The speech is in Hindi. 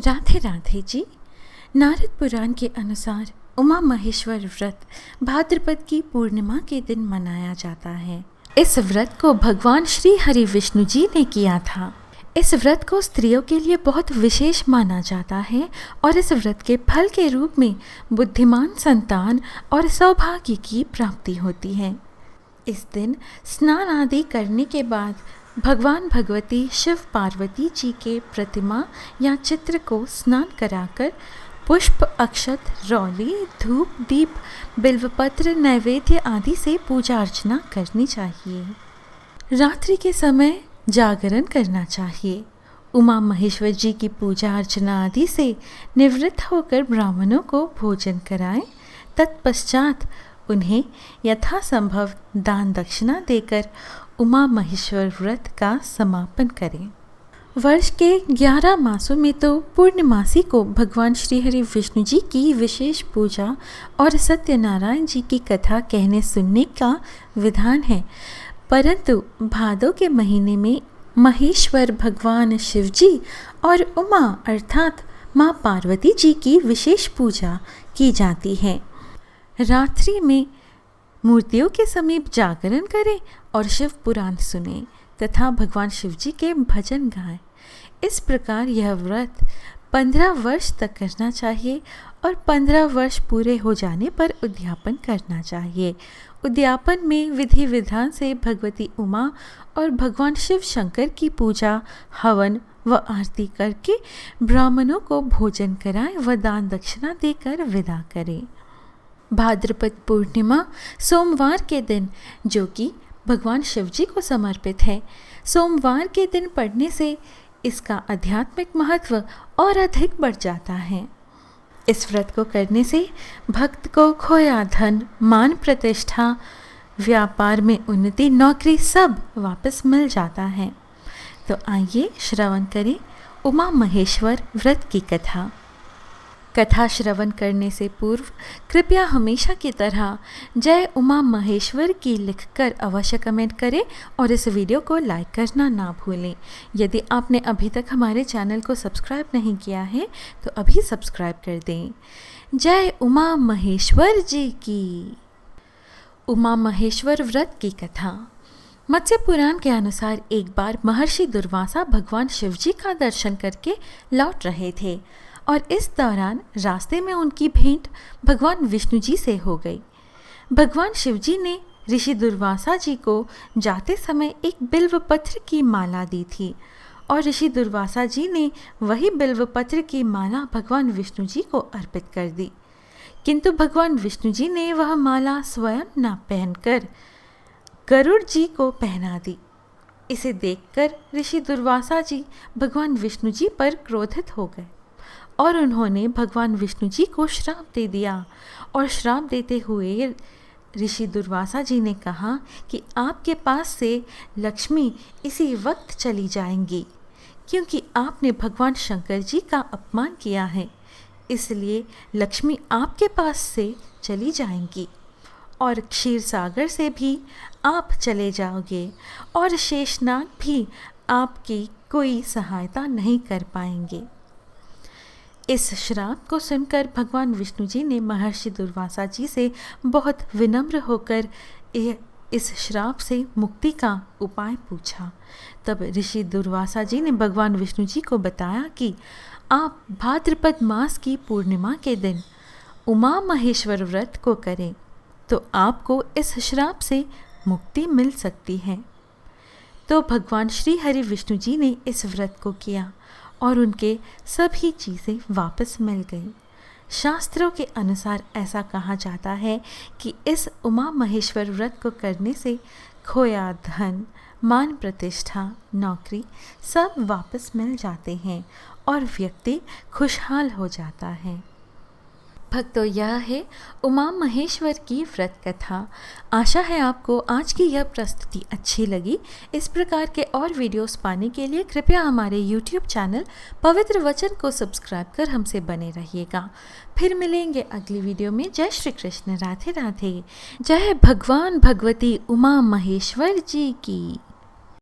राधे राधे जी। नारद पुराण के अनुसार उमा महेश्वर व्रत भाद्रपद की पूर्णिमा के दिन मनाया जाता है। इस व्रत को भगवान श्री हरि विष्णु जी ने किया था। इस व्रत को स्त्रियों के लिए बहुत विशेष माना जाता है और इस व्रत के फल के रूप में बुद्धिमान संतान और सौभाग्य की प्राप्ति होती है। इस दिन स्नान आदि करने के बाद भगवान भगवती शिव पार्वती जी के प्रतिमा या चित्र को स्नान कराकर पुष्प, अक्षत, रौली, धूप, दीप, बिल्वपत्र, नैवेद्य आदि से पूजा अर्चना करनी चाहिए। रात्रि के समय जागरण करना चाहिए। उमा महेश्वर जी की पूजा अर्चना आदि से निवृत्त होकर ब्राह्मणों को भोजन कराएं। तत्पश्चात उन्हें यथासंभव दान दक्षिणा देकर उमा महेश्वर व्रत का समापन करें। वर्ष के 11 मासों में तो पूर्णमासी को भगवान श्री हरि विष्णु जी की विशेष पूजा और सत्यनारायण जी की कथा कहने सुनने का विधान है, परंतु भादों के महीने में महेश्वर भगवान शिव जी और उमा अर्थात माँ पार्वती जी की विशेष पूजा की जाती है। रात्रि में मूर्तियों के समीप जागरण करें और शिव पुराण सुनें तथा भगवान शिव जी के भजन गाएं। इस प्रकार यह व्रत 15 वर्ष तक करना चाहिए और 15 वर्ष पूरे हो जाने पर उद्यापन करना चाहिए। उद्यापन में विधि विधान से भगवती उमा और भगवान शिव शंकर की पूजा, हवन व आरती करके ब्राह्मणों को भोजन कराएं व दान दक्षिणा देकर विदा करें। भाद्रपद पूर्णिमा सोमवार के दिन, जो कि भगवान शिव जी को समर्पित है, सोमवार के दिन पढ़ने से इसका आध्यात्मिक महत्व और अधिक बढ़ जाता है। इस व्रत को करने से भक्त को खोया धन, मान प्रतिष्ठा, व्यापार में उन्नति, नौकरी सब वापस मिल जाता है। तो आइए श्रवण करें उमा महेश्वर व्रत की कथा। कथा श्रवण करने से पूर्व कृपया हमेशा की तरह जय उमा महेश्वर की लिखकर अवश्य कमेंट करें और इस वीडियो को लाइक करना ना भूलें। यदि आपने अभी तक हमारे चैनल को सब्सक्राइब नहीं किया है तो अभी सब्सक्राइब कर दें। जय उमा महेश्वर जी की। उमा महेश्वर व्रत की कथा। मत्स्य पुराण के अनुसार एक बार महर्षि दुर्वासा भगवान शिव जी का दर्शन करके लौट रहे थे और इस दौरान रास्ते में उनकी भेंट भगवान विष्णु जी से हो गई। भगवान शिव जी ने ऋषि दुर्वासा जी को जाते समय एक बिल्वपत्र की माला दी थी और ऋषि दुर्वासा जी ने वही बिल्वपत्र की माला भगवान विष्णु जी को अर्पित कर दी, किंतु भगवान विष्णु जी ने वह माला स्वयं न पहनकर गरुड़ जी को पहना दी। इसे देखकर ऋषि दुर्वासा जी भगवान विष्णु जी पर क्रोधित हो गए और उन्होंने भगवान विष्णु जी को श्राप दे दिया और श्राप देते हुए ऋषि दुर्वासा जी ने कहा कि आपके पास से लक्ष्मी इसी वक्त चली जाएंगी, क्योंकि आपने भगवान शंकर जी का अपमान किया है, इसलिए लक्ष्मी आपके पास से चली जाएंगी और क्षीर सागर से भी आप चले जाओगे और शेषनाग भी आपकी कोई सहायता नहीं कर पाएंगे। इस श्राप को सुनकर भगवान विष्णु जी ने महर्षि दुर्वासा जी से बहुत विनम्र होकर इस श्राप से मुक्ति का उपाय पूछा। तब ऋषि दुर्वासा जी ने भगवान विष्णु जी को बताया कि आप भाद्रपद मास की पूर्णिमा के दिन उमा महेश्वर व्रत को करें तो आपको इस श्राप से मुक्ति मिल सकती है। तो भगवान श्री हरि विष्णु जी ने इस व्रत को किया और उनके सभी चीज़ें वापस मिल गई। शास्त्रों के अनुसार ऐसा कहा जाता है कि इस उमा महेश्वर व्रत को करने से खोया धन, मान प्रतिष्ठा, नौकरी सब वापस मिल जाते हैं और व्यक्ति खुशहाल हो जाता है। भक्तों, यह है उमा महेश्वर की व्रत कथा। आशा है आपको आज की यह प्रस्तुति अच्छी लगी। इस प्रकार के और वीडियोस पाने के लिए कृपया हमारे YouTube चैनल पवित्र वचन को सब्सक्राइब कर हमसे बने रहिएगा। फिर मिलेंगे अगली वीडियो में। जय श्री कृष्ण। राधे राधे। जय भगवान भगवती उमा महेश्वर जी की।